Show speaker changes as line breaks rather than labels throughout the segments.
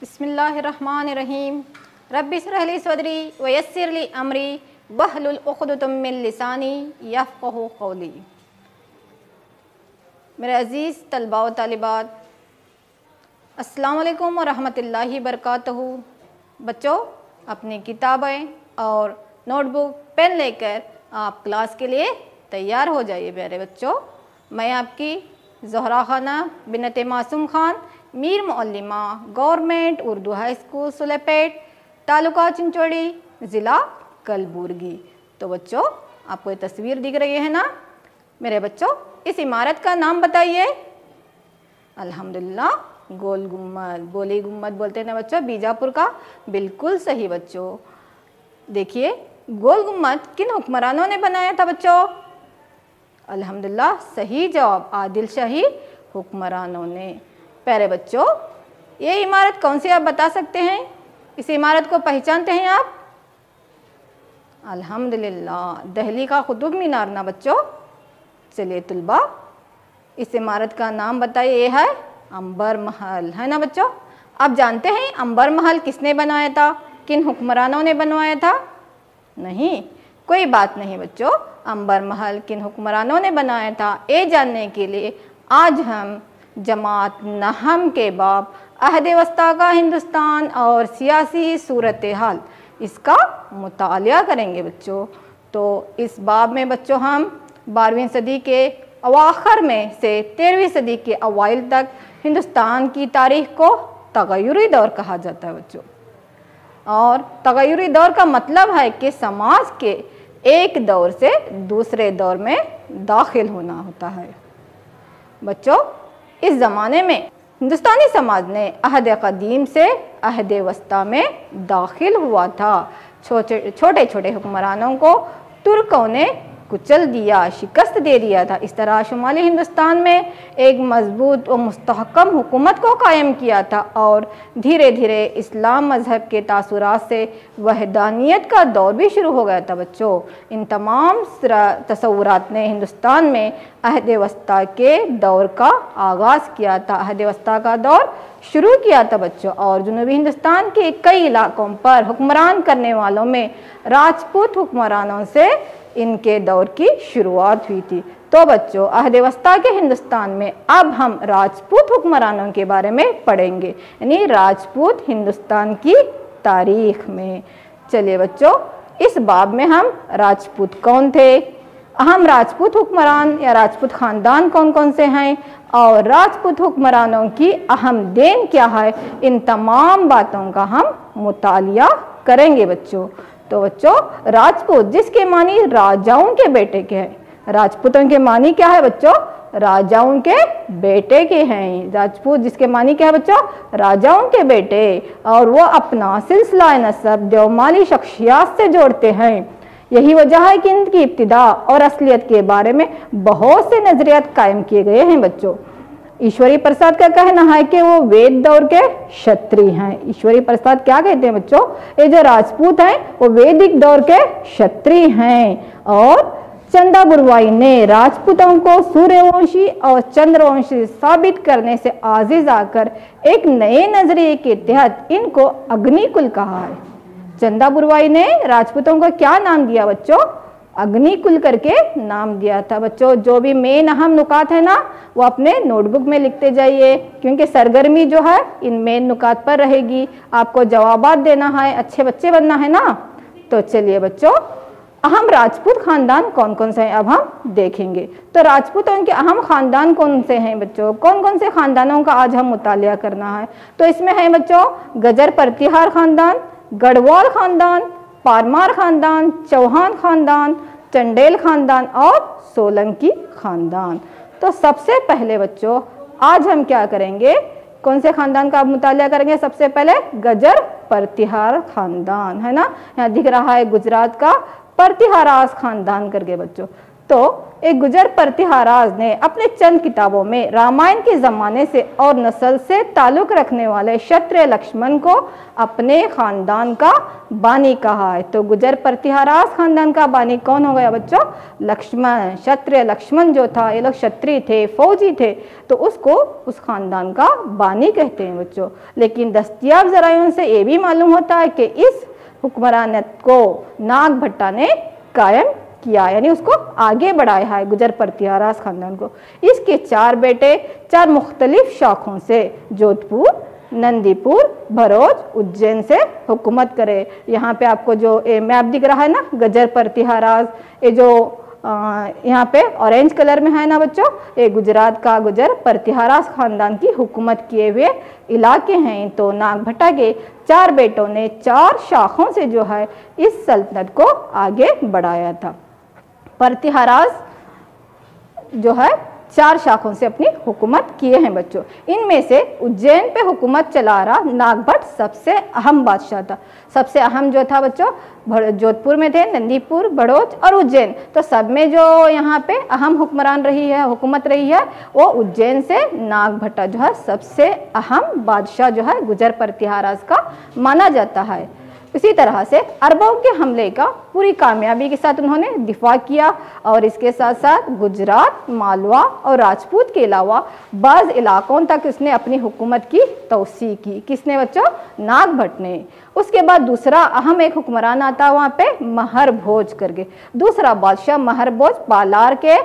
बिस्मिल्लाहिर्रहमानिर्रहीम। रब्बि इश्रह ली सदरी व यस्सिर ली अमरी वहलुल उक़दतम मिन लिसानी यफ़क़हू क़ौली। मेरे अज़ीज़ तलबा व तालिबात, अस्सलामु अलैकुम व रहमतुल्लाहि व बरकातहू। बच्चों, अपनी किताबें और नोटबुक पेन लेकर आप क्लास के लिए तैयार हो जाइए। प्यारे बच्चों, मैं आपकी ज़हरा खाना बिनते मासूम खान, मीर मुअल्लिमा, government Urdu high school Sulepet, taluka Chincholi, ज़िला कलबुर्गी। तो बच्चों, आपको ये तस्वीर दिख रही है ना? मेरे बच्चों, इस इमारत का नाम बताइए। अल्हम्दुलिल्लाह, गोल गुम्मद, बोली गुम्मद बोलते हैं ना बच्चों, बीजापुर का। बिल्कुल सही बच्चों। देखिए, गोल गुम्मद किन हुक्मरानों ने बनाया था बच्चों? अल्हम्दुलिल्लाह, सही जवाब, आदिल शाही हुक्मरानों ने। प्यारे बच्चों, ये इमारत कौन सी आप बता सकते हैं? इस इमारत को पहचानते हैं आप? अल्हम्दुलिल्लाह, दिल्ली का कुतुब मीनार ना बच्चों। चलिए तुलबा, इस इमारत का नाम बताइए। ये है अंबर महल, है ना बच्चों? आप जानते हैं अंबर महल किसने बनाया था, किन हुक्मरानों ने बनवाया था? नहीं, कोई बात नहीं बच्चों। अंबर महल किन हुक्मरानों ने बनाया था, ये जानने के लिए आज हम जमात नहम के बाब अहद वस्ता का हिंदुस्तान और सियासी सूरत हाल, इसका मुतालिया करेंगे बच्चों। तो इस बाब में बच्चों हम 12वीं सदी के अवाखिर में से 13वीं सदी के अवाइल तक हिंदुस्तान की तारीख को तगय्युरी दौर कहा जाता है बच्चों। और तगय्युरी दौर का मतलब है कि समाज के एक दौर से दूसरे दौर में दाखिल होना होता है बच्चों। इस ज़माने में हिंदुस्तानी समाज ने अहद कदीम से अहद वस्ता में दाखिल हुआ था। छोटे छोटे हुक्मरानों को तुर्कों ने कुचल दिया, शिकस्त दे दिया था। इस तरह शुमाली हिंदुस्तान में एक मजबूत और मुस्तहकम हुकूमत को कायम किया था और धीरे धीरे इस्लाम मज़हब के तासुरात से वहदानियत का दौर भी शुरू हो गया था बच्चों। इन तमाम तसव्वुरात ने हिंदुस्तान में अहद वस्ता के दौर का आगाज़ किया था, अहद वस्ता का दौर शुरू किया था बच्चों। और जुनूबी हिंदुस्तान के कई इलाकों पर हुक्मरान करने वालों में राजपूत हुक्मरानों से इनके दौर की शुरुआत हुई थी। तो बच्चों, अहद वस्ता के हिंदुस्तान में अब हम राजपूत हुक्मरानों के बारे में पढ़ेंगे, यानी राजपूत हिंदुस्तान की तारीख में। चलिए बच्चों, इस बाब में हम राजपूत कौन थे, अहम राजपूत हुक्मरान या राजपूत ख़ानदान कौन कौन से हैं और राजपूत हुक्मरानों की अहम देन क्या है, इन तमाम बातों का हम मुतालिया करेंगे बच्चों। तो बच्चों, राजपूत जिसके मानी राजाओं के बेटे के हैं। राजपूतों के मानी क्या है बच्चों? राजाओं के बेटे के हैं। राजपूत जिसके मानी क्या है बच्चों? राजाओं के बेटे। और वो अपना सिलसिला नसब देवमाली शख्सियात से जोड़ते हैं। यही वजह है कि इनकी इब्तिदा और असलियत के बारे में बहुत से नजरियात कायम किए गए हैं बच्चों। ईश्वरी प्रसाद का कहना है कि वो वेद दौर के क्षत्रिय हैं। ईश्वरी प्रसाद क्या कहते हैं बच्चों? ये जो राजपूत हैं वो वैदिक दौर के क्षत्रिय हैं। और चंदा बुरवाई ने राजपूतों को सूर्यवंशी और चंद्रवंशी साबित करने से आजिज आकर एक नए नजरिए के तहत इनको अग्निकुल कहा है। चंदा बुरवाई ने राजपूतों को क्या नाम दिया बच्चों? अग्निकुल करके नाम दिया था बच्चों। जो भी मेन अहम नुकात है ना, वो अपने नोटबुक में लिखते जाइए, क्योंकि सरगर्मी जो है इन मेन नुकात पर रहेगी। आपको जवाबात देना है, अच्छे बच्चे बनना है ना। तो चलिए बच्चों, अहम राजपूत खानदान कौन कौन से हैं अब हम देखेंगे। तो राजपूतों के अहम खानदान कौन से हैं बच्चों? कौन कौन से खानदानों का आज हम मुतालिया करना है? तो इसमें है बच्चों गजर प्रतिहार खानदान, गढ़वाल खानदान, पारमार खानदान, चौहान खानदान, चंडेल खानदान और सोलंकी खानदान। तो सबसे पहले बच्चों आज हम क्या करेंगे, कौन से खानदान का मुतालिया करेंगे? सबसे पहले गजर प्रतिहार खानदान, है ना। यहाँ दिख रहा है गुजरात का प्रतिहारास खानदान करके बच्चों। तो एक गुजर प्रतिहाराज ने अपने चंद किताबों में रामायण के ज़माने से और नस्ल से ताल्लुक़ रखने वाले क्षत्रिय लक्ष्मण को अपने ख़ानदान का बानी कहा है। तो गुजर प्रतिहाराज ख़ानदान का बानी कौन हो गया बच्चों? लक्ष्मण। क्षत्रिय लक्ष्मण जो था, ये लोग क्षत्रिय थे, फौजी थे, तो उसको उस ख़ानदान का बानी कहते हैं बच्चों। लेकिन दस्तयाब ज़रायों से ये भी मालूम होता है कि इस हुक्मरानियत को नागभट्टा ने कायम किया, यानी उसको आगे बढ़ाया है गुजर प्रतिहाराज ख़ानदान को। इसके 4 बेटे 4 मुख्तलिफ शाखों से जोधपुर, नंदीपुर, भरोच, उज्जैन से हुकूमत करे। यहाँ पे आपको जो मैप दिख रहा है ना गुजर प्रतिहाराज, ये जो यहाँ पे ऑरेंज कलर में है ना बच्चों, ये गुजरात का गुजर प्रतिहाराज ख़ानदान की हुकूमत किए हुए इलाके हैं। तो नागभट्टा के 4 बेटों ने 4 शाखों से जो है इस सल्तनत को आगे बढ़ाया था। प्रतिहाराज जो है 4 शाखों से अपनी हुकूमत किए हैं बच्चों। इनमें से उज्जैन पे हुकूमत चला रहा नागभट्ट सबसे अहम बादशाह था। सबसे अहम जो था बच्चों जोधपुर में थे, नंदीपुर, बड़ौच और उज्जैन। तो सब में जो यहाँ पे अहम हुक्मरान रही है, हुकूमत रही है, वो उज्जैन से नागभट्टा जो है सबसे अहम बादशाह जो है गुजर प्रतिहाराज का माना जाता है। इसी तरह से अरबों के हमले का पूरी कामयाबी के साथ उन्होंने दिफा किया और इसके साथ साथ गुजरात, मालवा और राजपूत के अलावा बाज़ इलाकों तक उसने अपनी हुकूमत की तौसी की। किसने बच्चों? नागभट्ट ने। उसके बाद दूसरा अहम एक हुक्मरान आता वहाँ पे महर भोज करके। दूसरा बादशाह महर भोज पालार के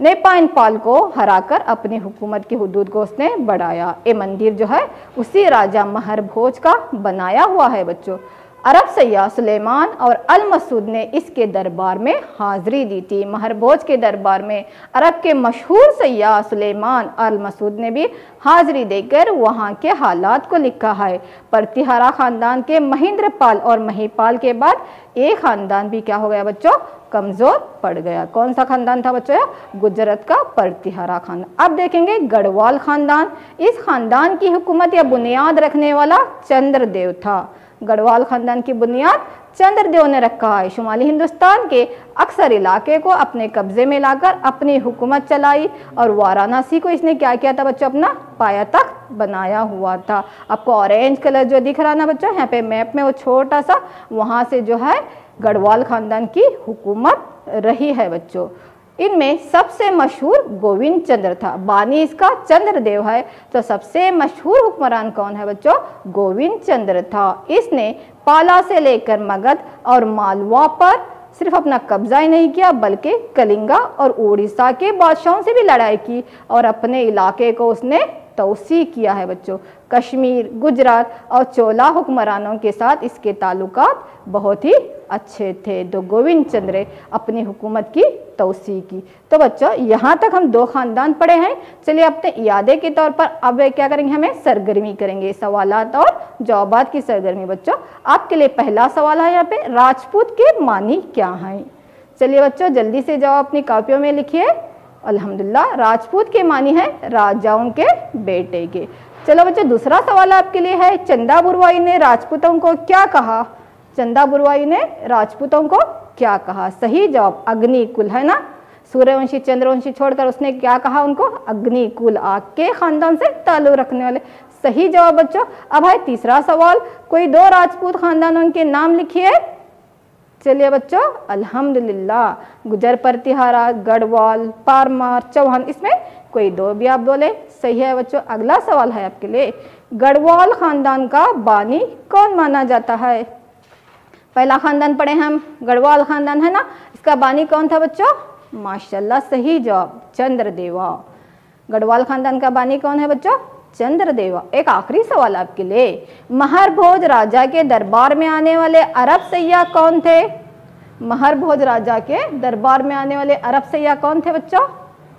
नेपाइन पाल को हराकर अपनी हुकूमत की हुदूद को उसने बढ़ाया। ये मंदिर जो है उसी राजा महर भोज का बनाया हुआ है बच्चों। अरब सैय्याह सुलेमान और अल मसूद ने इसके दरबार में हाजिरी दी थी। महर भोज के दरबार में अरब के मशहूर सैय्याह सुलेमान अल मसूद ने भी हाजिरी देकर वहाँ के हालात को लिखा है। प्रतिहारा ख़ानदान के महेंद्र पाल और महिपाल के बाद एक ख़ानदान भी क्या हो गया बच्चों? कमज़ोर पड़ गया। कौन सा ख़ानदान था बच्चों? गुजरात का प्रतिहारा ख़ानदान। अब देखेंगे गढ़वाल ख़ानदान। इस ख़ानदान की हुकूमत या बुनियाद रखने वाला चंद्रदेव था। गढ़वाल ख़ानदान की बुनियाद चंद्रदेव ने रखा है। शुमाली हिंदुस्तान के अक्सर इलाके को अपने कब्जे में लाकर अपनी हुकूमत चलाई और वाराणसी को इसने क्या किया था बच्चों? अपना पायातख्त बनाया हुआ था। आपको ऑरेंज कलर जो दिख रहा ना बच्चों यहाँ पे मैप में, वो छोटा सा, वहाँ से जो है गढ़वाल ख़ानदान की हुकूमत रही है बच्चों। इनमें सबसे मशहूर गोविंद चंद्र था। बानी इसका चंद्रदेव है, तो सबसे मशहूर हुक्मरान कौन है बच्चों? गोविंद चंद्र था। इसने पाला से लेकर मगध और मालवा पर सिर्फ अपना कब्जा ही नहीं किया बल्कि कलिंगा और उड़ीसा के बादशाहों से भी लड़ाई की और अपने इलाके को उसने तौसी किया है बच्चों। कश्मीर, गुजरात और चोला हुक्मरानों के साथ इसके ताल्लुकात बहुत ही अच्छे थे। तो गोविंद चंद्र अपनी हुकूमत की तौसी की। तो बच्चों यहाँ तक हम 2 ख़ानदान पढ़े हैं। चलिए अपने यादे के तौर पर अब क्या करेंगे, हमें सरगर्मी करेंगे, सवालात और जवाबात की सरगर्मी। बच्चों आपके लिए पहला सवाल है यहाँ पे, राजपूत के मानी क्या हैं? चलिए बच्चों जल्दी से जवाब अपनी कॉपियों में लिखिए। अल्हम्दुलिल्लाह, राजपूत के मानी है राजाओं के बेटे के। चलो बच्चों दूसरा सवाल आपके लिए है, चंदा बुरवाई ने राजपूतों को क्या कहा? चंदा बुरवाई ने राजपूतों को क्या कहा? सही जवाब अग्निकुल है ना। सूर्यवंशी चंद्रवंशी छोड़कर उसने क्या कहा उनको? अग्निकुल, आग के खानदान से ताल्लुक रखने वाले। सही जवाब बच्चों। अब है तीसरा सवाल, कोई 2 राजपूत खानदानों के नाम लिखिए। चलिए बच्चों अल्हम्दुलिल्लाह, गुजर प्रतिहारा, गढ़वाल, पारमार, चौहान, इसमें कोई 2 भी आप बोले। सही है बच्चों। अगला सवाल है आपके लिए, गढ़वाल ख़ानदान का बानी कौन माना जाता है? पहला ख़ानदान पढ़े हम, गढ़वाल ख़ानदान है ना, इसका बानी कौन था बच्चों? माशाल्लाह सही जवाब चंद्रदेवा। गढ़वाल ख़ानदान का बानी कौन है बच्चों? चंद्रदेवा। एक आखिरी सवाल आपके लिए, महर भोज राजा के दरबार में आने वाले अरब सैय्याह कौन थे? महर भोज राजा के दरबार में आने वाले अरब सैय्याह कौन थे बच्चों?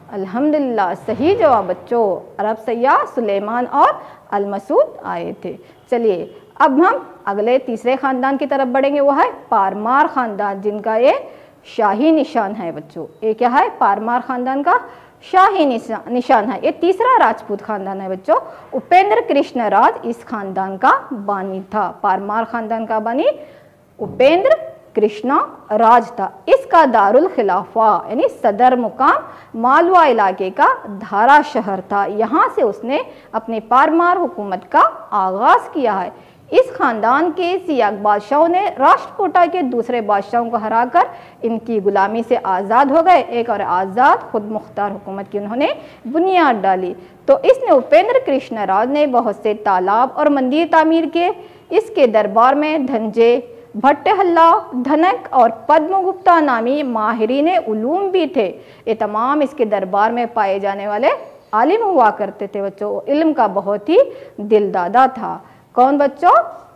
अल्हम्दुलिल्लाह सही जवाब बच्चों, अरब सैय्याह सुलेमान और अल मसूद आए थे। चलिए अब हम अगले तीसरे ख़ानदान की तरफ बढ़ेंगे, वो है पारमार ख़ानदान, जिनका ये शाही निशान है बच्चों। ये क्या है? पारमार ख़ानदान का शाही निशान है। ये तीसरा राजपूत ख़ानदान है बच्चों। उपेंद्र कृष्ण राज इस ख़ानदान का बानी था। पारमार ख़ानदान का बानी उपेंद्र कृष्णा राज था। इसका दारुल खिलाफा यानी सदर मुकाम मालवा इलाके का धारा शहर था। यहाँ से उसने अपने पारमार हुकूमत का आगाज़ किया है। इस खानदान के सियाक बादशाहों ने राष्ट्रकूटा के दूसरे बादशाहों को हराकर इनकी गुलामी से आज़ाद हो गए। एक और आज़ाद खुद मुख्तार हुकूमत की उन्होंने बुनियाद डाली। तो इसने उपेंद्र कृष्ण राज ने बहुत से तालाब और मंदिर तामीर किए। इसके दरबार में धनजे, भट्टहल्ला, धनक और पद्मगुप्ता नामी माहिरीन उलूम भी थे। ये तमाम इसके दरबार में पाए जाने वाले आलिम हुआ करते थे बच्चों। इल्म का बहुत ही दिलदादा था। कौन बच्चों?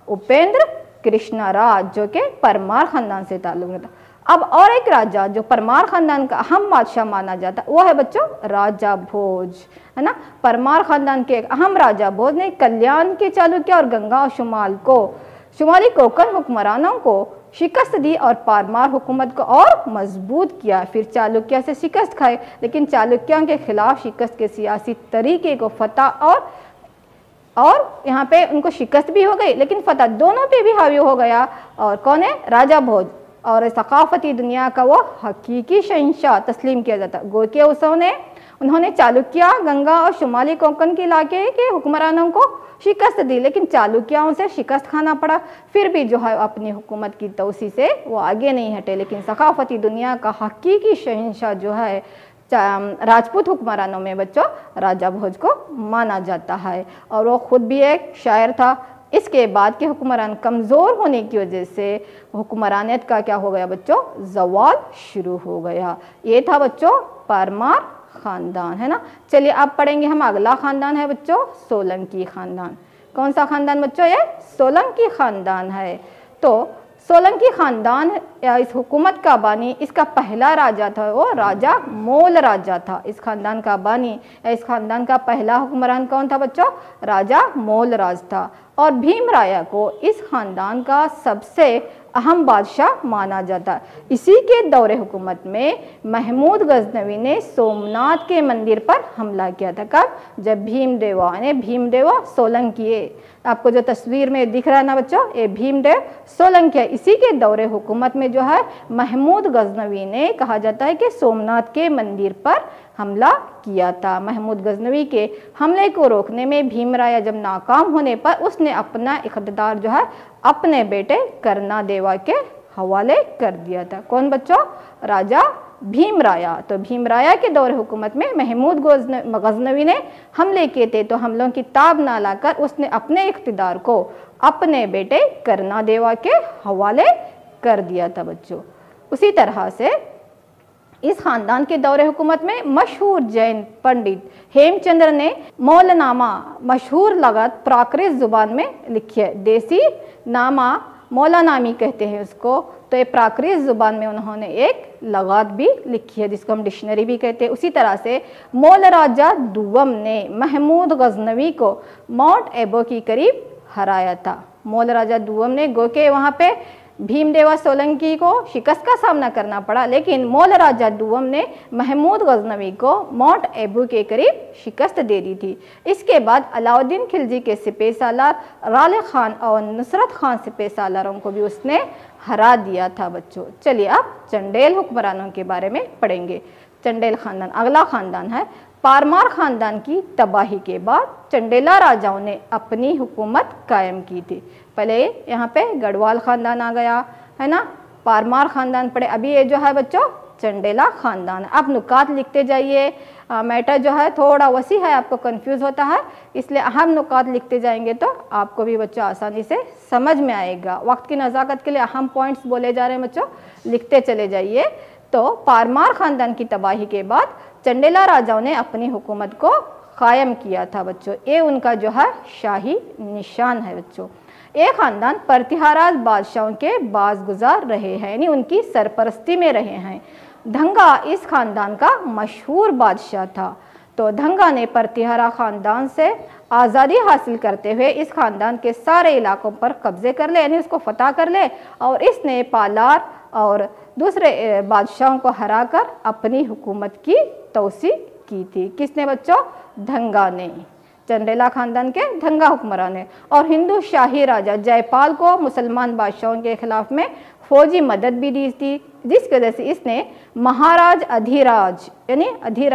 उपेंद्र कृष्ण राज, जो कि परमार खानदान से ताल्लुक था। अब और एक राजा जो परमार खानदान का अहम बादशाह माना जाता वो है बच्चों राजा भोज, है ना। परमार खानदान के एक अहम राजा भोज ने कल्याण के चालुक्य और गंगा और शुमाली कोंकण हुक्मरानों को शिकस्त दी और पारमार हुकूमत को और मजबूत किया। फिर चालुक्य से शिकस्त खाए, लेकिन चालुक्यों के खिलाफ शिकस्त के सियासी तरीके को फतह और यहाँ पे उनको शिकस्त भी हो गई, लेकिन फतह दोनों पे भी हावी हो गया। और कौन है? राजा भोज। और सकाफती दुनिया का वो हकीकी शहंशाह तस्लीम किया जाता। गो के उन्होंने चालुक्य, गंगा और शुमाली कोंकण के इलाके के हुक्मरानों को शिकस्त दी, लेकिन चालुक्यों से शिकस्त खाना पड़ा। फिर भी जो है अपनी हुकूमत की तोसी से वो आगे नहीं हटे, लेकिन सकाफती दुनिया का हकीकी शहंशाह जो है राजपूत हुक्मरानों में बच्चों राजा भोज को माना जाता है। और वो खुद भी एक शायर था। इसके बाद के हुक्मरान कमज़ोर होने की वजह से हुक्मरानियत का क्या हो गया बच्चों? ज़वाल शुरू हो गया। ये था बच्चों परमार ख़ानदान, है ना। चलिए अब पढ़ेंगे हम अगला ख़ानदान है बच्चों सोलंकी ख़ानदान। कौन सा ख़ानदान बच्चों? ये सोलंकी ख़ानदान है। तो सोलंकी ख़ानदान या इस हुकूमत का बानी, इसका पहला राजा था वो राजा मोल राजा था। इस ख़ानदान का बानी या इस ख़ानदान का पहला हुक्मरान कौन था बच्चों? राजा मोल राज था। और भीमराया को इस ख़ानदान का सबसे अहम बादशाह माना जाता है। इसी के दौरे हुकूमत में महमूद गजनवी ने सोमनाथ के मंदिर पर हमला किया था। कब? जब भीमदेवा सोलंकी, आपको जो तस्वीर में दिख रहा है ना बच्चों, ये भीमदेव सोलंकी। इसी के दौरे हुकूमत में जो है महमूद गजनवी ने कहा जाता है कि सोमनाथ के मंदिर पर हमला किया था। महमूद गजनवी के हमले को रोकने में भीमराया जब नाकाम होने पर उसने अपना इख्तियार जो है अपने बेटे कर्णादेवा के हवाले कर दिया था। कौन बच्चों? राजा भीमराया। तो भीमराया के दौरे हुकूमत में महमूद गजनवी ने हमले किए थे, तो हमलों की ताब ना लाकर उसने अपने इख्तियार को अपने बेटे कर्णादेवा के हवाले कर दिया था बच्चों। उसी तरह से इस खानदान के दौरे हुकूमत में मशहूर जैन पंडित हेमचंद्र ने मौलनामा मशहूर लगत प्राकृत जुबान में लिखी है। देसी नामा मौलानामी कहते हैं उसको। तो ये प्राकृत जुबान में उन्होंने एक लगात भी लिखी है जिसको हम डिक्शनरी भी कहते हैं। उसी तरह से मोल राजा दुवम ने महमूद गजनवी को माउंट एबो के करीब हराया था। मोल राजा दुवम ने गो के वहाँ पे भीमदेवा सोलंकी को शिकस्त का सामना करना पड़ा, लेकिन मोल राजा दुवम ने महमूद गजनवी को माउंट एबू के करीब शिकस्त दे दी थी। इसके बाद अलाउद्दीन खिलजी के सिपह सालार राले खान और नुसरत खान सिपह सालारों को भी उसने हरा दिया था बच्चों। चलिए अब चंडेल हुक्मरानों के बारे में पढ़ेंगे। चंडेल खानदान अगला खानदान है। पारमार खानदान की तबाही के बाद चंडेला राजाओं ने अपनी हुकूमत कायम की थी। पहले यहाँ पे गढ़वाल खानदान आ गया, है ना। पारमार खानदान पढ़े। अभी ये जो है बच्चों चंडेला खानदान है। आप नुकात लिखते जाइए। मैटर जो है थोड़ा वसी है, आपको कंफ्यूज होता है, इसलिए अहम नुकात लिखते जाएंगे तो आपको भी बच्चों आसानी से समझ में आएगा। वक्त की नज़ाकत के लिए अहम पॉइंट्स बोले जा रहे हैं बच्चों, लिखते चले जाइए। तो पारमार खानदान की तबाही के बाद चंडेला राजाओं ने अपनी हुकूमत को कायम किया था बच्चों। ये उनका जो है शाही निशान है बच्चों। ये खानदान प्रतिहाराज बादशाहों के बाज़गुज़ार रहे हैं, यानी उनकी सरपरस्ती में रहे हैं। धंगा इस खानदान का मशहूर बादशाह था। तो धंगा ने प्रतिहारा खानदान से आज़ादी हासिल करते हुए इस खानदान के सारे इलाकों पर कब्जे कर ले, यानी उसको फतह कर ले, और इसने पालार और दूसरे बादशाहों को हराकर अपनी हुकूमत की तोसी की थी। किसने बच्चों? धंगा ने। चंडेला खानदान के धंगा हुक्मरान ने। और हिंदू शाही राजा जयपाल को मुसलमान बादशाहों के खिलाफ में फौजी मदद भी दी थी, जिसकी वजह से इसने महाराज अधिराज यानी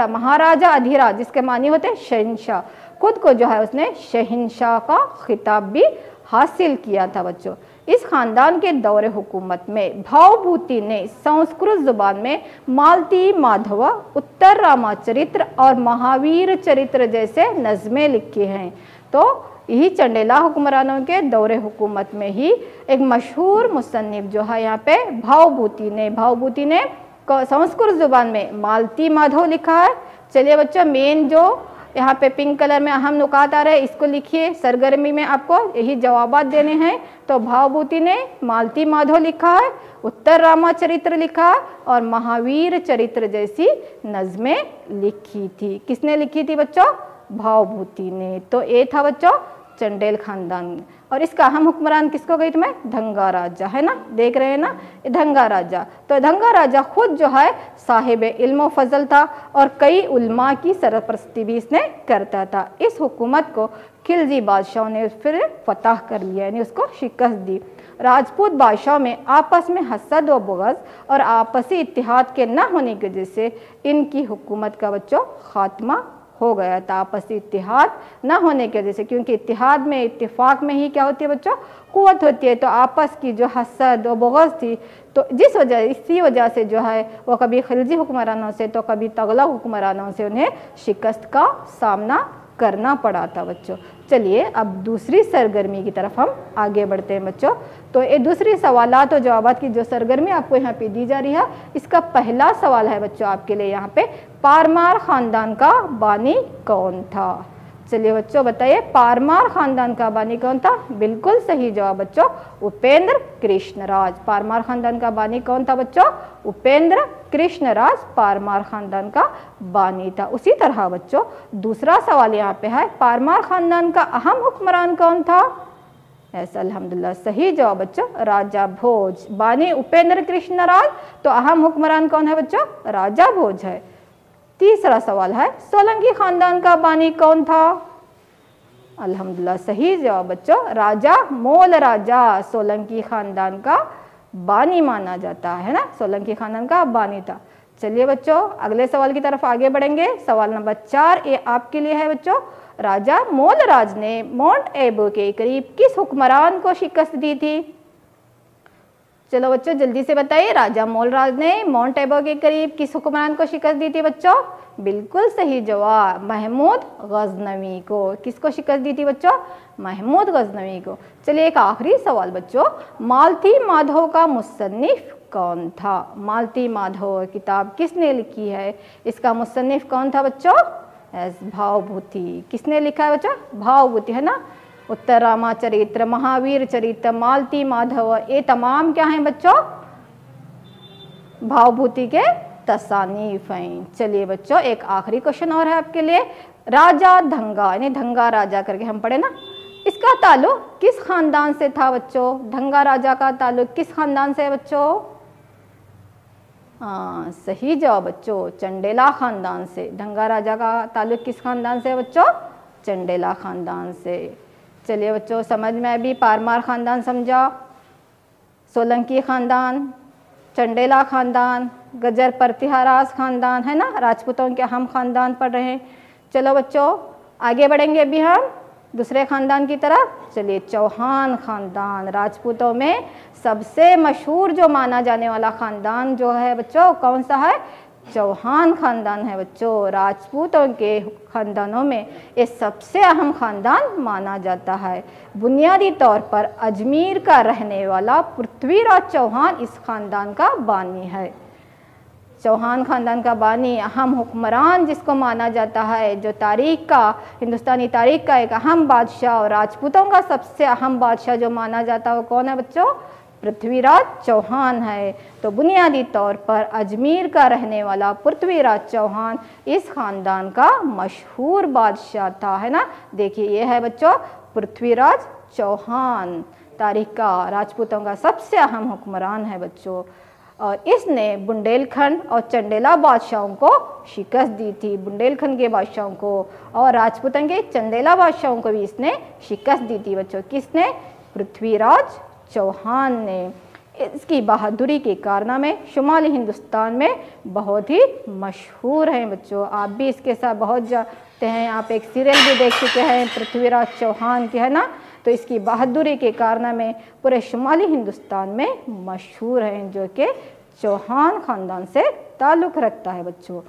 महाराजा अधिराज, जिसके मानी होते हैं शहंशाह, खुद को जो है उसने शहंशाह का खिताब भी हासिल किया था बच्चों। इस खानदान के दौरे हुकूमत में भावभूति ने संस्कृत जुबान में मालती माधव, उत्तर रामाचरित्र और महावीर चरित्र जैसे नज़में लिखी हैं। तो यही चंडेला हुक्मरानों के दौरे हुकूमत में ही एक मशहूर मुसन्निफ जो है यहाँ पे भावभूति ने संस्कृत जुबान में मालती माधव लिखा है। चलिए बच्चों, मेन जो यहाँ पे पिंक कलर में अहम नुकात आ रहे हैं इसको लिखिए, सरगर्मी में आपको यही जवाबात देने हैं। तो भावभूति ने मालती माधव लिखा है, उत्तर रामाचरित्र लिखा और महावीर चरित्र जैसी नज़में लिखी थी। किसने लिखी थी बच्चों? भावभूति ने। तो ये था बच्चों चंडेल खानदान, और इसका अहम हुक्मरान किसको गई तुम्हें? धंगा राजा, है ना, देख रहे हैं ना, धंगा राजा। तो धंगा राजा खुद जो है साहिब इल्म फजल था और कई उल्मा की सरपरस्ती भी इसने करता था। इस हुकूमत को खिलजी बादशाहों ने फिर फतह कर लिया, यानी उसको शिकस्त दी। राजपूत बादशाहों में आपस में हसद व बुग़्ज़ और आपसी इत्तेहाद के न होने की वजह से इनकी हुकूमत का बच्चों खात्मा हो गया था। आपसी इत्तेहाद न होने की वजह से, क्योंकि इत्तेहाद में, इत्तेफाक में ही क्या होती है बच्चों? क़ुव्वत होती है। तो आपस की जो हसद व बुग़्ज़ थी, तो इसी वजह से जो है वो कभी खिलजी हुक्मरानों से तो कभी तगलक हुक्मरानों से उन्हें शिकस्त का सामना करना पड़ा था बच्चों। चलिए अब दूसरी सरगर्मी की तरफ हम आगे बढ़ते हैं बच्चों। तो ये दूसरी सवालात और जवाबात की जो सरगर्मी आपको यहाँ पे दी जा रही है, इसका पहला सवाल है बच्चों आपके लिए यहाँ पे, पारमार खानदान का बानी कौन था? चलिए बच्चों बताइए, पारमार खानदान का बानी कौन था? बिल्कुल सही जवाब बच्चों, उपेंद्र कृष्णराज। पारमार खानदान का बानी कौन था बच्चों? उपेंद्र कृष्णराज पारमार खानदान का बानी था। उसी तरह बच्चों दूसरा सवाल यहाँ पे है, पारमार खानदान का अहम हुक्मरान कौन था? ऐसा अल्हम्दुलिल्लाह सही जवाब बच्चों, राजा भोज। बानी उपेंद्र कृष्णराज, तो अहम हुक्मरान कौन है बच्चों? राजा भोज है। तीसरा सवाल है, सोलंकी खानदान का बानी कौन था? अल्हम्दुलिल्लाह सही जवाब बच्चों, राजा मोल राजा सोलंकी खानदान का बानी माना जाता है ना, सोलंकी खानदान का बानी था। चलिए बच्चों अगले सवाल की तरफ आगे बढ़ेंगे। सवाल नंबर 4 ये आपके लिए है बच्चों, राजा मोलराज ने माउंट एबू के करीब किस हुक्मरान को शिकस्त दी थी? चलो बच्चों जल्दी से बताइए, राजा मोलराज ने माउंट एबू के करीब किस हुक्मरान को शिकस्त दी थी बच्चों? बिल्कुल सही जवाब, महमूद गजनवी को। किसको शिकस्त दी थी बच्चों? महमूद गजनवी को। चलिए एक आखिरी सवाल बच्चों, मालती माधव का मुसन्निफ कौन था? मालती माधव किताब किसने लिखी है? इसका मुसन्निफ कौन था बच्चों? भावभूति। किसने लिखा है बच्चों? भावभूति, है ना। उत्तर रामाचरित्र, महावीर चरित्र, मालती माधव, ये तमाम क्या हैं बच्चों? भावभूति के तसानीफ हैं। चलिए बच्चों एक आखिरी क्वेश्चन और है आपके लिए, राजा धंगा यानी धंगा राजा करके हम पढ़े ना, इसका ताल्लुक किस खानदान से था बच्चों? धंगा राजा का ताल्लुक किस खानदान से है बच्चों? हाँ सही जवाब बच्चों, चंडेला खानदान से। धंगा राजा का ताल्लुक किस खानदान से है बच्चों? चंडेला खानदान से। चलिए बच्चों समझ में अभी पारमार खानदान समझा, सोलंकी खानदान, चंडेला खानदान, गजर प्रतिहाराज खानदान, है ना, राजपूतों के अहम खानदान पढ़ रहे हैं। चलो बच्चों आगे बढ़ेंगे अभी हम दूसरे खानदान की तरफ। चलिए चौहान खानदान, राजपूतों में सबसे मशहूर जो माना जाने वाला खानदान जो है बच्चों कौन सा है? चौहान खानदान है बच्चों। राजपूतों के खानदानों में ये सबसे अहम खानदान माना जाता है। बुनियादी तौर पर अजमेर का रहने वाला पृथ्वीराज चौहान इस खानदान का बानी है। चौहान खानदान का बानी, अहम हुक्मरान जिसको माना जाता है, जो तारीख का, हिंदुस्तानी तारीख का एक अहम बादशाह और राजपूतों का सबसे अहम बादशाह जो माना जाता है वो कौन है बच्चों? पृथ्वीराज चौहान है। तो बुनियादी तौर पर अजमेर का रहने वाला पृथ्वीराज चौहान इस खानदान का मशहूर बादशाह था, है ना। देखिए ये है बच्चों पृथ्वीराज चौहान, तारीख का राजपूतों का सबसे अहम हुक्मरान है बच्चों, और इसने बुंदेलखंड और चंडेला बादशाहों को शिकस्त दी थी। बुंदेलखंड के बादशाहों को और राजपूतों के चंदेला बादशाहों को भी इसने शिकस्त दी थी बच्चों। किसने? पृथ्वीराज चौहान ने। इसकी बहादुरी के कारनामे शुमाली हिंदुस्तान में बहुत ही मशहूर हैं बच्चों। आप भी इसके साथ बहुत जानते हैं, आप एक सीरियल भी देख चुके हैं पृथ्वीराज चौहान की, है ना। तो इसकी बहादुरी के कारनामे पूरे शुमाली हिंदुस्तान में मशहूर हैं, जो कि चौहान ख़ानदान से ताल्लुक़ रखता है बच्चों।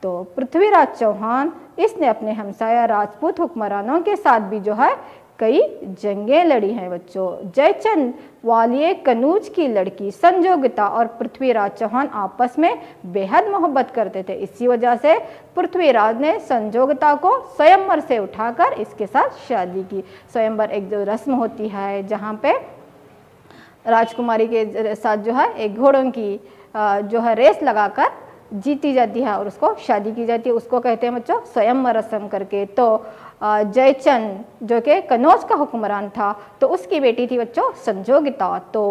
तो पृथ्वीराज चौहान इसने अपने हमसाया राजपूत हुक्मरानों के साथ भी जो है कई जंगें लड़ी हैं बच्चों। जयचंद वालिये कनूज की लड़की संजोगिता और पृथ्वीराज चौहान आपस में बेहद मोहब्बत करते थे। इसी वजह से पृथ्वीराज ने संजोगिता को स्वयंवर से उठाकर इसके साथ शादी की। स्वयंवर एक जो रस्म होती है जहाँ पे राजकुमारी के साथ जो है एक घोड़ों की जो है रेस लगाकर जीती जाती है और उसको शादी की जाती है, उसको कहते हैं बच्चों स्वयंवर रस्म करके। तो जयचंद जो कि कनौज का हुक्मरान था, तो उसकी बेटी थी बच्चों संजोगिता। तो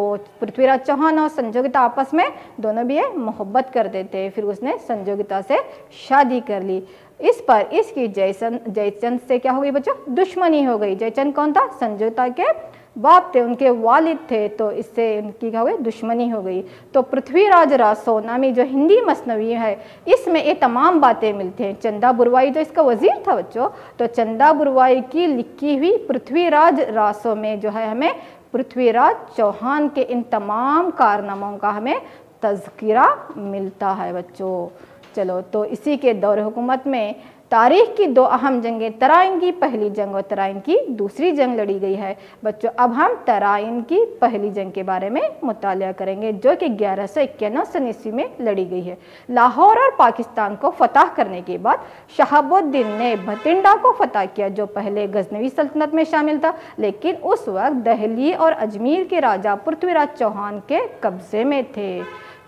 पृथ्वीराज चौहान और संजोगिता आपस में दोनों भी ये मोहब्बत करते थे। फिर उसने संजोगिता से शादी कर ली। इस पर इसकी जयचंद से क्या हो गई बच्चों, दुश्मनी हो गई। जयचंद कौन था, संजोगिता के बाप थे, उनके वालिद थे, तो इससे इनकी क्या हुई, दुश्मनी हो गई। तो पृथ्वीराज रासो नामी जो हिंदी मसनवी है, इसमें ये तमाम बातें मिलती हैं। चंदा बुरवाई जो इसका वजीर था बच्चों, तो चंदा बुरवाई की लिखी हुई पृथ्वीराज रासो में जो है हमें पृथ्वीराज चौहान के इन तमाम कारनामों का हमें तज़किरा मिलता है बच्चों। चलो, तो इसी के दौर हुकूमत में तारीख की दो अहम जंगें, तराइन की पहली जंग और तराइन की दूसरी जंग लड़ी गई है बच्चों। अब हम तराइन की पहली जंग के बारे में मुतालिया करेंगे, जो कि 1191 ईस्वी में लड़ी गई है। लाहौर और पाकिस्तान को फतह करने के बाद शहाबुद्दीन ने भटिंडा को फतह किया, जो पहले गजनवी सल्तनत में शामिल था, लेकिन उस वक्त दिल्ली और अजमेर के राजा पृथ्वीराज चौहान के कब्जे में थे।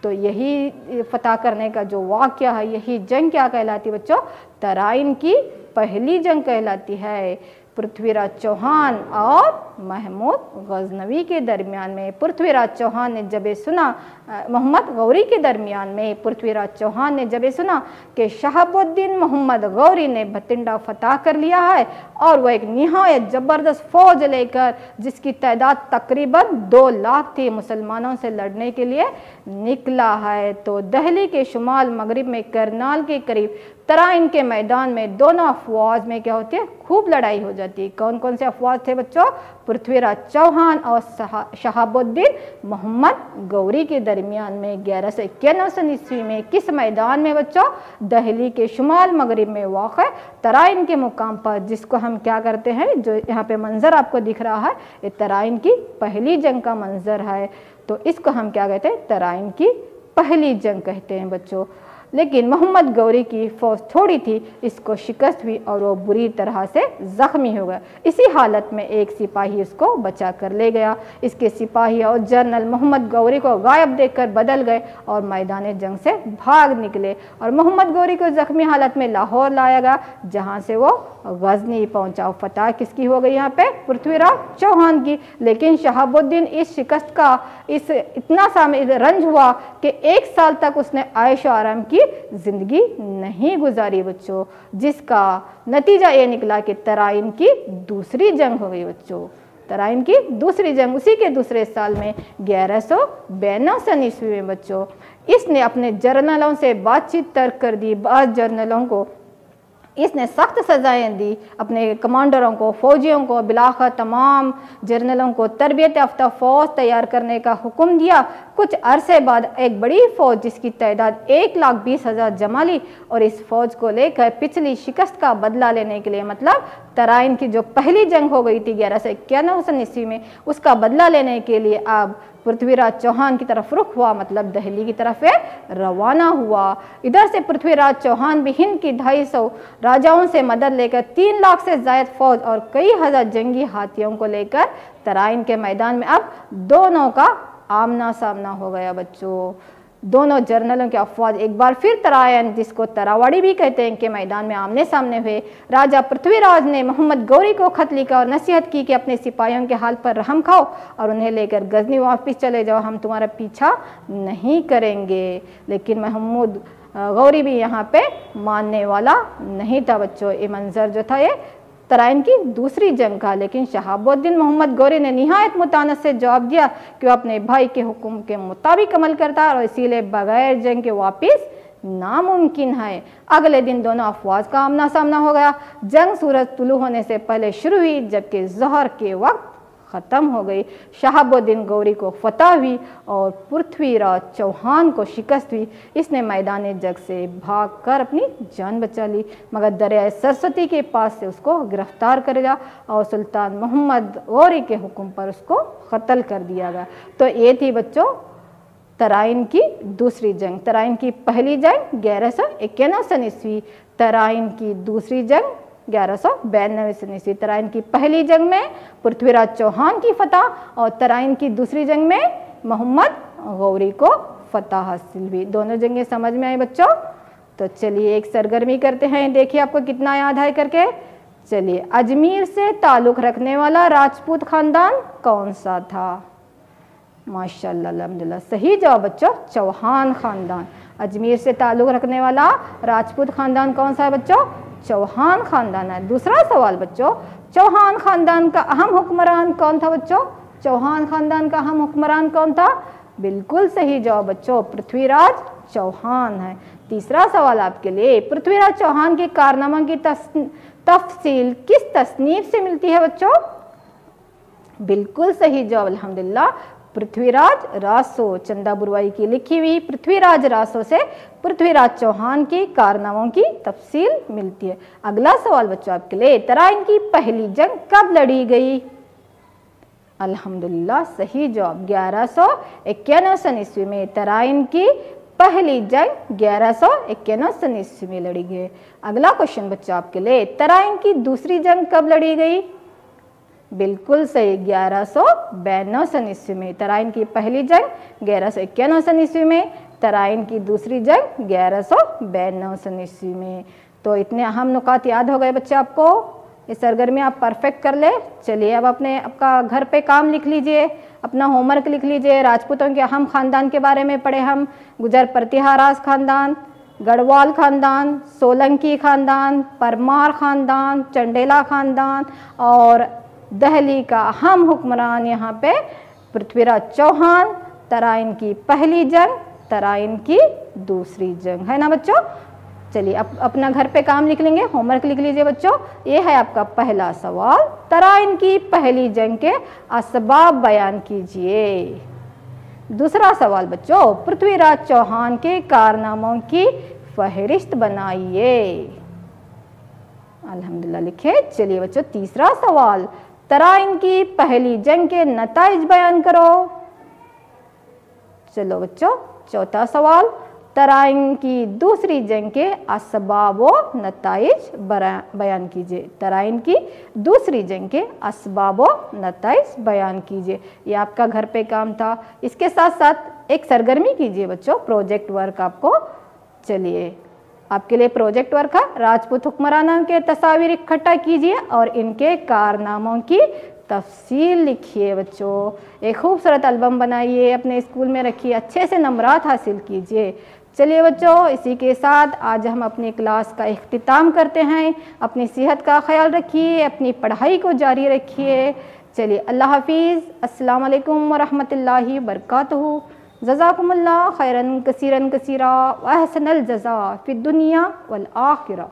तो यही फतह करने का जो वाक़या है, यही जंग क्या कहलाती है बच्चों, तराइन की पहली जंग कहलाती है। पृथ्वीराज चौहान और महमूद गजनवी के दरमियान में पृथ्वीराज चौहान ने जब सुना, मोहम्मद गौरी के दरमियान में पृथ्वीराज चौहान ने जब सुना कि शहाबुद्दीन मोहम्मद गौरी ने भटिंडा फतह कर लिया है और वह एक निहायत ज़बरदस्त फ़ौज लेकर, जिसकी तादाद तकरीबन 2 लाख थी, मुसलमानों से लड़ने के लिए निकला है। तो दिल्ली के शुमाल मगरिब में करनाल के करीब तराइन के मैदान में दोनों अफवाज में क्या होती है, खूब लड़ाई हो जाती है। कौन कौन से अफवाज थे बच्चों, पृथ्वीराज चौहान और शहाबुद्दीन मोहम्मद गौरी के दरमियान में 1191 ईस्वी में किस मैदान में बच्चों, दिल्ली के शुमाल मगरिब में वाक़ तराइन के मुकाम पर, जिसको हम क्या करते हैं, जो यहाँ पे मंजर आपको दिख रहा है, ये तराइन की पहली जंग का मंजर है। तो इसको हम क्या कहते हैं, तराइन की पहली जंग कहते हैं बच्चों। लेकिन मोहम्मद गौरी की फ़ौज थोड़ी थी, इसको शिकस्त हुई और वो बुरी तरह से ज़ख्मी हो गया। इसी हालत में एक सिपाही उसको बचा कर ले गया। इसके सिपाही और जनरल मोहम्मद गौरी को गायब देखकर बदल गए और मैदान जंग से भाग निकले और मोहम्मद गौरी को ज़ख्मी हालत में लाहौर लाया गया, जहाँ से वो गजनी पहुँचा। फतह किसकी हो गई यहाँ पे, पृथ्वीराज चौहान की। लेकिन शहाबुद्दीन इस शिकस्त का इतना सा रंज हुआ कि 1 साल तक उसने आयशो आराम की जिंदगी नहीं गुजारी बच्चों, जिसका नतीजा ये निकला कि तराइन की दूसरी जंग हो गई बच्चों। तराइन की दूसरी जंग उसी के दूसरे साल में 1192 ईस्वी में बच्चों, इसने अपने जर्नलों से बातचीत तर्क कर दी। बाद जर्नलों को इसने सख्त सज़ाएं दी, अपने कमांडरों को, फौजियों को, बिलाखिर तमाम जर्नलों को तरबियत याफ्ता फ़ौज तैयार करने का हुक्म दिया। कुछ अरसे बाद एक बड़ी फ़ौज, जिसकी तादाद 1,20,000 जमा ली और इस फ़ौज को लेकर पिछली शिकस्त का बदला लेने के लिए, मतलब तराइन की जो पहली जंग हो गई थी 1191 ईस्वी में, उसका बदला लेने के लिए अब पृथ्वीराज चौहान की तरफ रुख हुआ, मतलब दिल्ली की तरफ रवाना हुआ। इधर से पृथ्वीराज चौहान भी हिंद की 250 राजाओं से मदद लेकर 3 लाख से ज़ायद फौज और कई हज़ार जंगी हाथियों को लेकर तराइन के मैदान में अब दोनों का आमना सामना हो गया बच्चों। दोनों जर्नलों के अफवाज एक बार फिर तराइन, जिसको तरावाड़ी भी कहते हैं, के मैदान में आमने सामने हुए। राजा पृथ्वीराज ने मोहम्मद गौरी को खत लिखा और नसीहत की कि अपने सिपाहियों के हाल पर रहम खाओ और उन्हें लेकर गजनी वापस चले जाओ, हम तुम्हारा पीछा नहीं करेंगे। लेकिन महमूद गौरी भी यहाँ पे मानने वाला नहीं था बच्चों। ये मंजर जो था ये तराइन की दूसरी जंग का। लेकिन शहाबुद्दीन मोहम्मद गौरी ने निहायत मुतानत से जवाब दिया कि वह अपने भाई के हुक्म के मुताबिक अमल करता है और इसीलिए बगैर जंग के वापस नामुमकिन है। अगले दिन दोनों अफवाज का आमना सामना हो गया। जंग सूरज तुलू होने से पहले शुरू हुई, जबकि ज़ोहर के वक्त ख़त्म हो गई। शहाबुद्दीन गौरी को फतह हुई और पृथ्वीराज चौहान को शिकस्त हुई। इसने मैदान जंग से भागकर अपनी जान बचा ली, मगर दरिया सरस्वती के पास से उसको गिरफ्तार कर लिया और सुल्तान मोहम्मद गौरी के हुक्म पर उसको कत्ल कर दिया गया। तो ये थी बच्चों तराइन की दूसरी जंग। तराइन की पहली जंग 1191 सन ईस्वी, तराइन की दूसरी जंग 1192 सन ईस्वी। तराइन की पहली जंग में पृथ्वीराज चौहान की फतह और तराइन की दूसरी जंग में मोहम्मद गौरी को फतह हासिल हुई। दोनों जंगें समझ में आई बच्चों? तो चलिए एक सरगर्मी करते हैं, देखिए आपको कितना याद है करके। चलिए, अजमेर से ताल्लुक़ रखने वाला राजपूत खानदान कौन सा था? माशाअल्लाह, अल्हम्दुलिल्लाह, सही जवाब बच्चों, चौहान खानदान। अजमेर से ताल्लुक़ रखने वाला राजपूत खानदान कौन सा है बच्चों? चौहान खानदान है। दूसरा सवाल बच्चों, चौहान खानदान का अहम हुक्मरान कौन था बच्चों? चौहान खानदान का अहम हुक्मरान कौन था? बिल्कुल सही जवाब बच्चों, पृथ्वीराज चौहान है। तीसरा सवाल आपके लिए, पृथ्वीराज चौहान के कारनामा की तफसील किस तसनीफ से मिलती है बच्चों? बिल्कुल सही जवाब, अल्हम्दुलिल्लाह, पृथ्वीराज रासो, चंदा बुरवाई की लिखी हुई पृथ्वीराज रासो से पृथ्वीराज चौहान के कारनामों की तफसील मिलती है। अगला सवाल बच्चों आपके लिए, तराइन की पहली जंग कब लड़ी गई? अल्हम्दुलिल्लाह, सही जवाब, 1191 सन ईस्वी में तराइन की पहली जंग 1191 सन ईस्वी में लड़ी गई। अगला क्वेश्चन बच्चों आपके लिए, तराइन की दूसरी जंग कब लड़ी गई? बिल्कुल सही, 1192 सन ईस्वी में। तराइन की पहली जंग 1191 सन ईस्वी में, तराइन की दूसरी जंग 1192 सन ईस्वी में। तो इतने अहम नुकात याद हो गए बच्चे आपको? ये सरगर्मी आप परफेक्ट कर ले। चलिए अब आपका घर पे काम लिख लीजिए, अपना होमवर्क लिख लीजिए। राजपूतों के अहम खानदान के बारे में पढ़े हम, गुजर प्रतिहाराज खानदान, गढ़वाल खानदान, सोलंकी खानदान, परमार खानदान, चंडेला खानदान और दिल्ली का अहम हुक्मरान यहाँ पे पृथ्वीराज चौहान। तराइन की पहली जंग, तराइन की दूसरी जंग, है ना बच्चों? चलिए अब अपना घर पे काम लिख लेंगे, होमवर्क लिख लीजिए बच्चों। ये है आपका पहला सवाल, तराइन की पहली जंग के असबाब बयान कीजिए। दूसरा सवाल बच्चों, पृथ्वीराज चौहान के कारनामों की फहरिस्त बनाइए। अल्हम्दुलिल्लाह लिखे। चलिए बच्चों तीसरा सवाल, तराइन की पहली जंग के नताइज बयान करो। चलो बच्चों चौथा सवाल, तराइन की दूसरी जंग के असबाब व नताइज बयान कीजिए। तराइन की दूसरी जंग के असबाब व नताइज बयान कीजिए। ये आपका घर पे काम था। इसके साथ साथ एक सरगर्मी कीजिए बच्चों, प्रोजेक्ट वर्क आपको। चलिए आपके लिए प्रोजेक्ट वर्क है, राजपूत हुक्मरानों के तस्वीर इकट्ठा कीजिए और इनके कारनामों की तफसील लिखिए बच्चों। एक खूबसूरत एल्बम बनाइए, अपने स्कूल में रखिए, अच्छे से नंबरात हासिल कीजिए। चलिए बच्चों इसी के साथ आज हम अपनी क्लास का इख्तिताम करते हैं। अपनी सेहत का ख्याल रखिए, अपनी पढ़ाई को जारी रखिए। चलिए अल्लाह हाफिज़, अस्सलाम वालेकुम वरहमतुल्लाहि वबरकातुहू। जज़ाकुमुल्लाह खैरन कसीरन कसीरा व अहसनल जज़ा फ़िद दुनिया वल आखिरा।